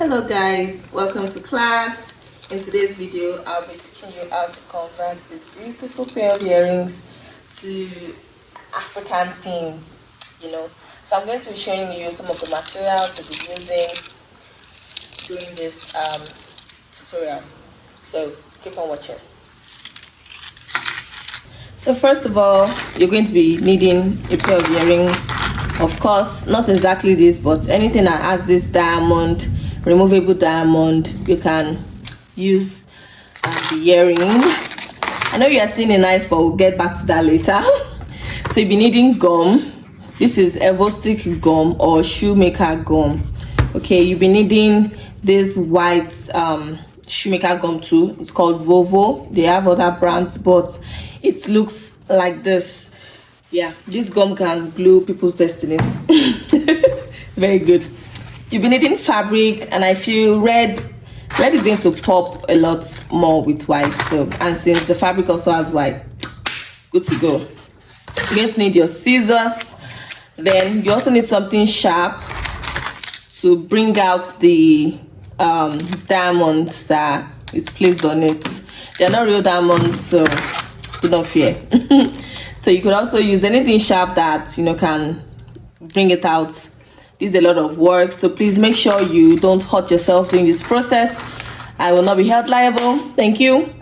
Hello guys, welcome to class. In today's video I'll be teaching you how to convert this beautiful pair of earrings to African themes, so I'm going to be showing you some of the materials to be using during this tutorial, so keep on watching. So first of all, you're going to be needing a pair of earrings. Of course, not exactly this, but anything that has this diamond, removable diamond, you can use the earring. I know you are seeing a knife, but we'll get back to that later. So you'll be needing gum. This is Evo stick gum or shoemaker gum. Okay, you'll be needing this white shoemaker gum too. It's called Vovo. They have other brands, but it looks like this. Yeah, this gum can glue people's destinies. Very good. You'll be needing fabric, and I feel red is going to pop a lot more with white. So, and since the fabric also has white, good to go. You're going to need your scissors. Then you also need something sharp to bring out the diamonds that is placed on it. They're not real diamonds, so do not fear. So you could also use anything sharp that can bring it out. This is a lot of work, so please make sure you don't hurt yourself during this process. I will not be held liable. Thank you.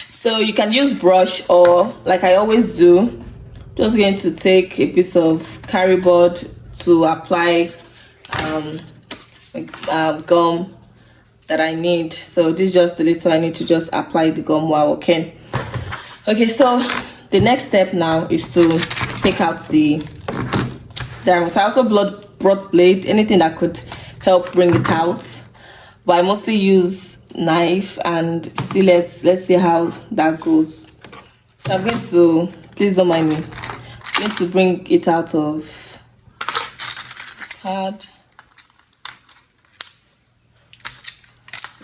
So you can use brush, or like I always do, just going to take a piece of carry board to apply gum that I need. So this is just a little I need to just apply the gum while working. Okay, so the next step now is to take out the diamonds. I also brought blade, anything that could help bring it out, but I mostly use knife, and see, let's see how that goes. So I'm going to, please don't mind me, I'm going to bring it out of card.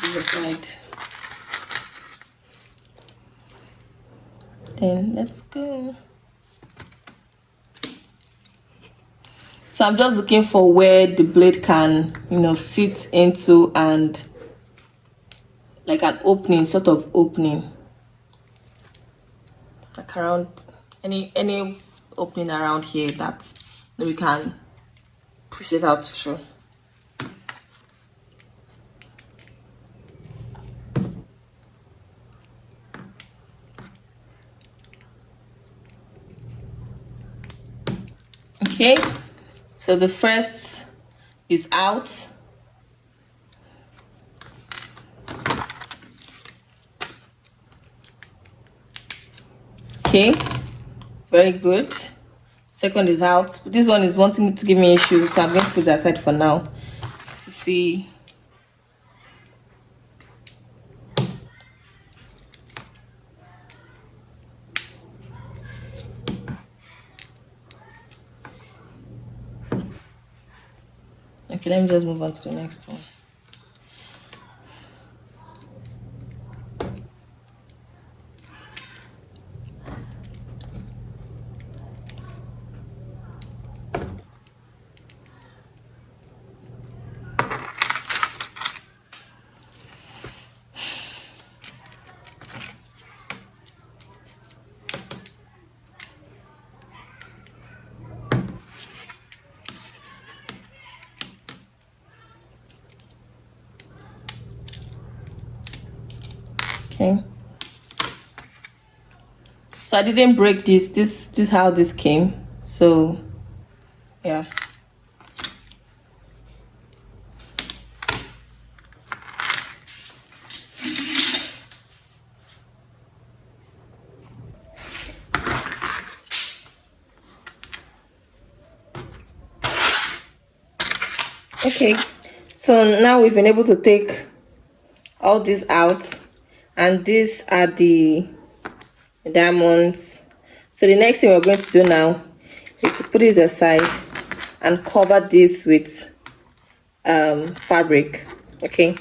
This side. Then let's go. So I'm just looking for where the blade can sit into, and like an opening, sort of opening, like around any opening around here that we can push it out through. Okay, so the first is out. Okay, very good. Second is out. This one is wanting to give me issue, so I'm going to put it aside for now to see. Okay, let me just move on to the next one. Okay, so I didn't break this is how this came. So yeah, okay, so now we've been able to take all this out, and these are the diamonds. So the next thing we're going to do now is to put this aside and cover this with fabric. Okay,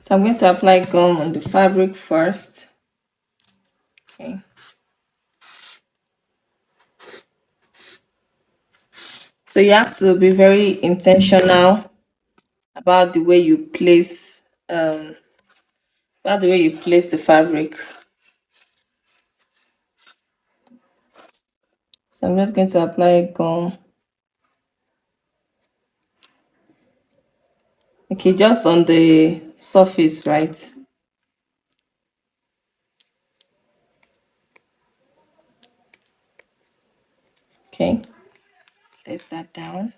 So I'm going to apply gum on the fabric first. Okay. So you have to be very intentional about the way you place the fabric. So I'm just going to apply gum. Okay, just on the surface, right? Okay, place that down.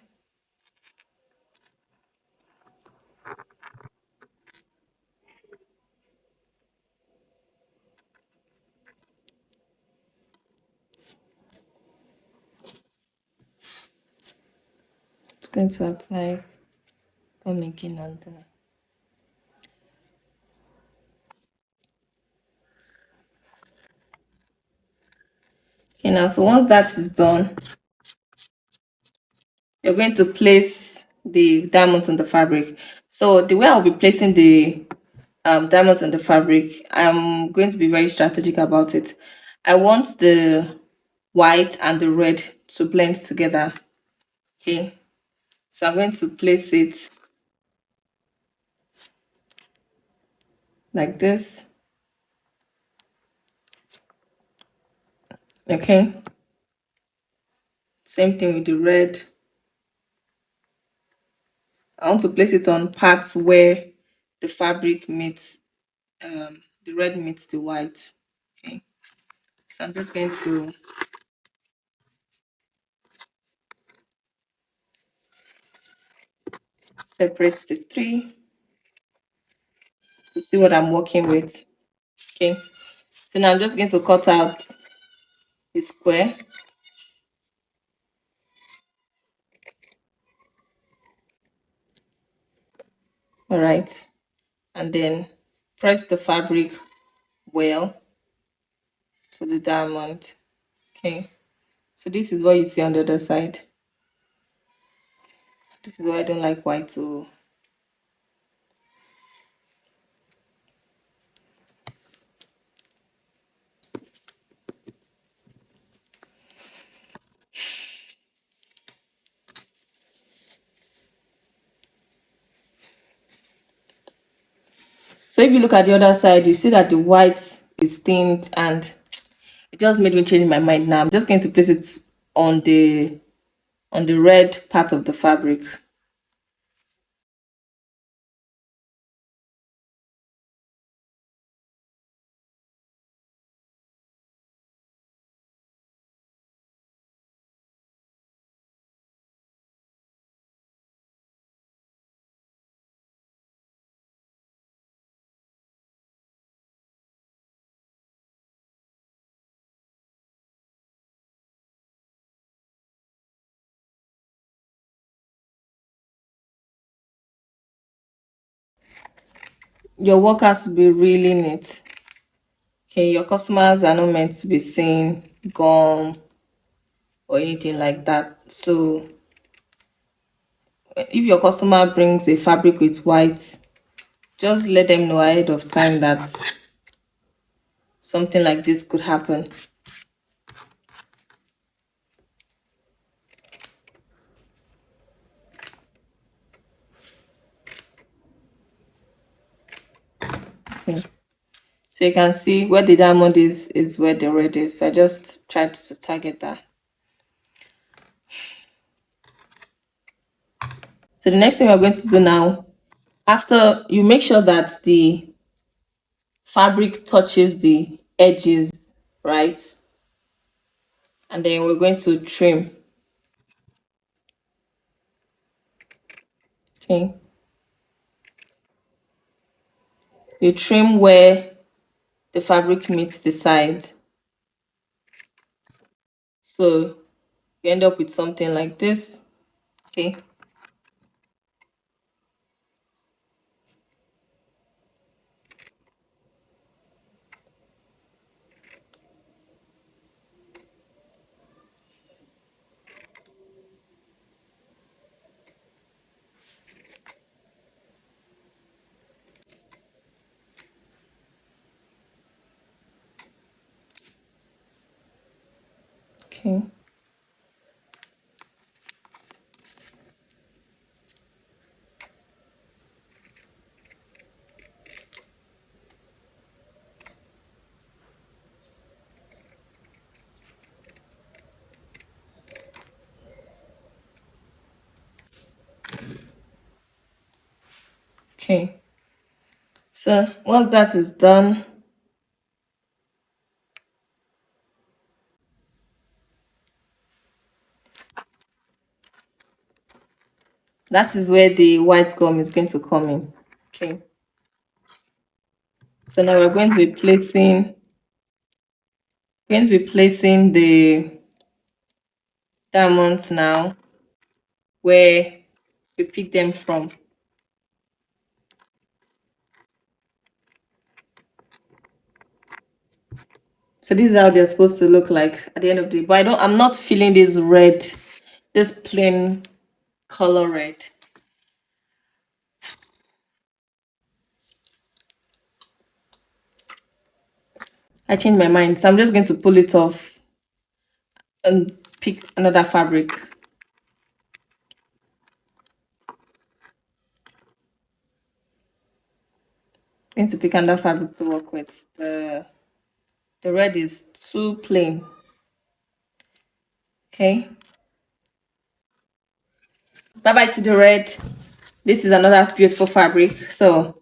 It's going to apply gum again on the. Okay, now so once that is done, you're going to place the diamonds on the fabric. So the way I'll be placing the diamonds on the fabric, I'm going to be very strategic about it. I want the white and the red to blend together. Okay, so I'm going to place it like this. Okay, same thing with the red. I want to place it on parts where the fabric meets the red meets the white. Okay, so I'm just going to separate the three to see what I'm working with. Okay, so now I'm just going to cut out a square. All right, and then press the fabric well to the diamond. Okay, so this is what you see on the other side. This is why I don't like white. So if you look at the other side, you see that the white is stained, and it just made me change my mind. Now I'm just going to place it on the red part of the fabric. Your work has to be really neat. Okay, your customers are not meant to be seeing gum or anything like that. So if your customer brings a fabric with white, just let them know ahead of time that something like this could happen. Okay. So you can see where the diamond is where the red is. So I just tried to target that. So the next thing we're going to do now, after you make sure that the fabric touches the edges, right? And then we're going to trim. Okay. You trim where the fabric meets the side. So you end up with something like this. Okay. Okay. Okay. So once that is done, that is where the white gum is going to come in. Okay. So now we're going to be placing the diamonds now where we pick them from. So this is how they're supposed to look like at the end of the day. But I'm not feeling this red, this plain color red. I changed my mind. So I'm just going to pull it off and pick another fabric. I'm going to pick another fabric to work with. The red is too plain. Okay. Bye bye to the red. This is another beautiful fabric. So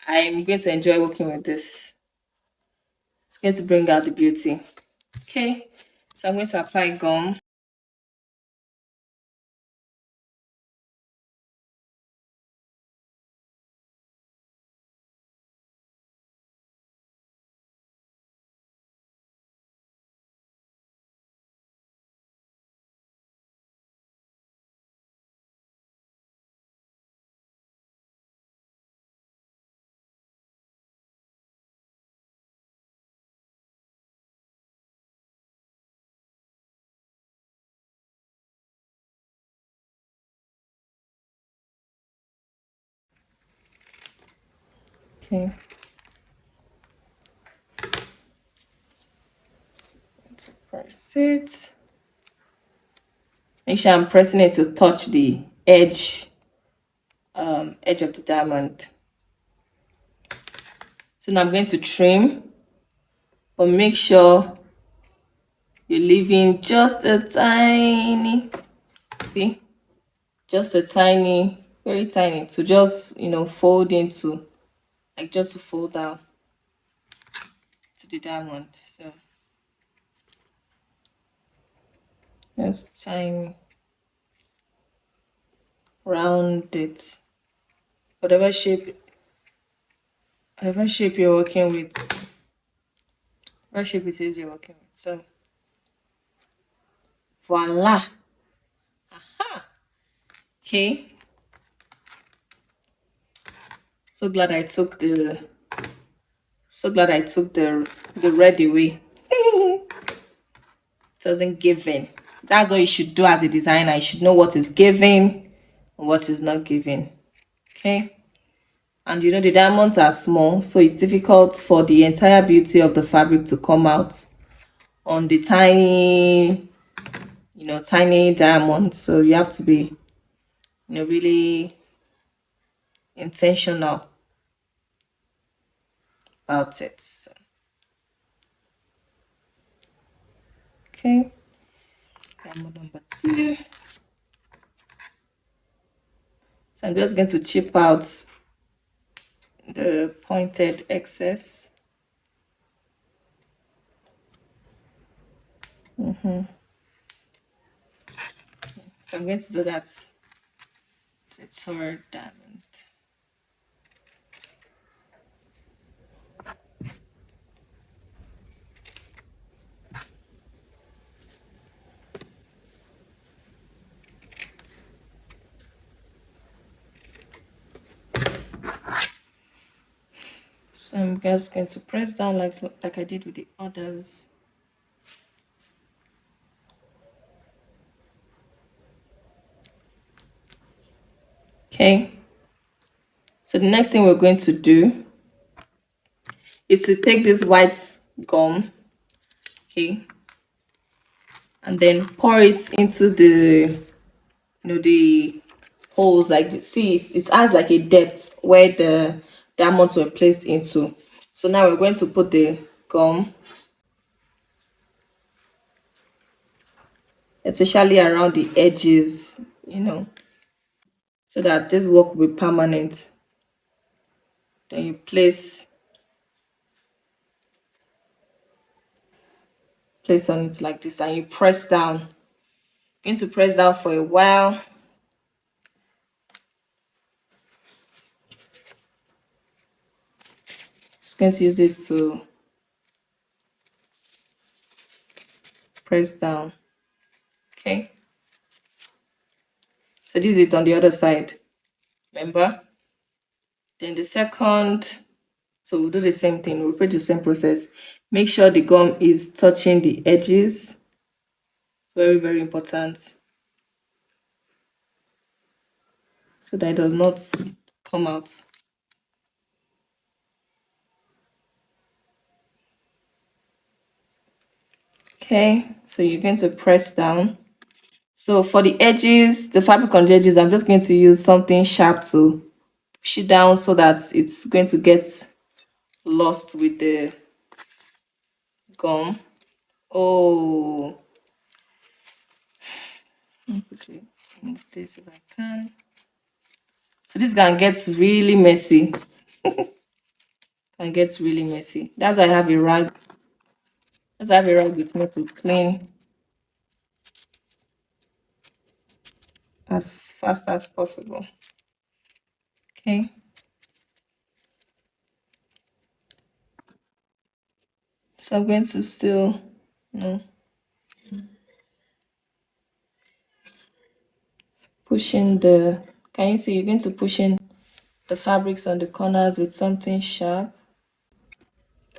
I'm going to enjoy working with this. It's going to bring out the beauty. Okay. So I'm going to apply gum. Okay. To press it. Make sure I'm pressing it to touch the edge of the diamond. So now I'm going to trim, but make sure you're leaving just a tiny, see, just a tiny, very tiny, to just fold into, like just to fold down to the diamond. So just tiny, round it, whatever shape you're working with, whatever shape it is you're working with. So voila. Okay. So glad I took the red away. It doesn't give in. That's what you should do as a designer. You should know what is giving and what is not giving. Okay. And the diamonds are small, so it's difficult for the entire beauty of the fabric to come out on the tiny diamonds. So you have to be really intentional about it. So, okay. Diamond number 2. So I'm just going to chip out the pointed excess. So I'm going to do that to the third diamond. So I'm just going to press down like I did with the others. Okay. So the next thing we're going to do is to take this white gum, okay, and then pour it into the the holes. Like see, it has like a depth where the diamonds were placed into. So now we're going to put the gum, especially around the edges, so that this work will be permanent. Then you place on it like this, and you press down. You're going to press down for a while. Just going to use this to press down. Okay, so this is it on the other side, remember. Then the second, so we'll do the same thing, we'll repeat the same process. Make sure the gum is touching the edges, very, very important, so that it does not come out. Okay, so you're going to press down. So for the edges, the fabric on the edges, I'm just going to use something sharp to push it down so that it's going to get lost with the gum. Oh, let me quickly move this if I can. So this can get really messy. Can get really messy. That's why I have a rag. That's why I have a rag with me to clean as fast as possible. Okay. So I'm going to still, push in the, can you see, you're going to push in the fabrics on the corners with something sharp.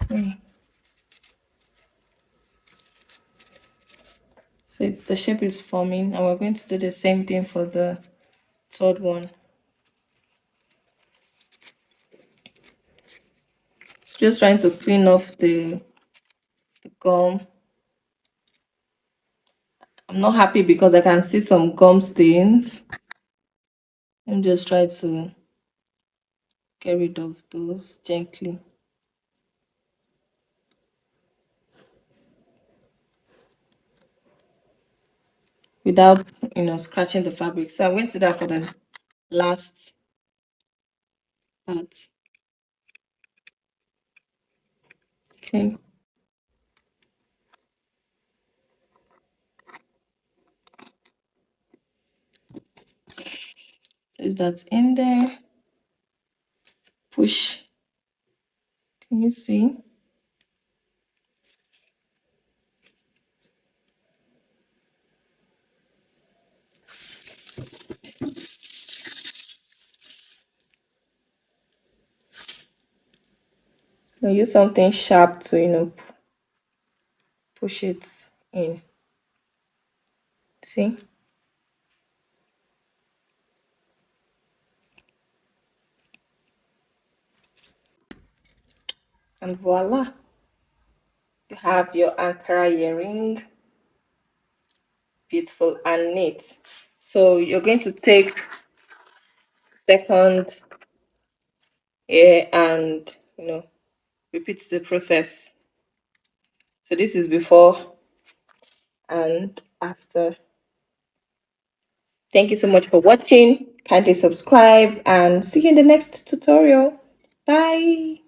Okay. So the shape is forming, and we're going to do the same thing for the third one. Just trying to clean off the gum. I'm not happy because I can see some gum stains. I'm just trying to get rid of those gently. Without, scratching the fabric. So I'm going to do that for the last part. Okay. Place that in there. Push. Can you see? So use something sharp to, push it in. See? And voila. You have your Ankara earring. Beautiful and neat. So you're going to take second here and, repeat the process. So this is before and after. Thank you so much for watching. Kindly subscribe and see you in the next tutorial. Bye.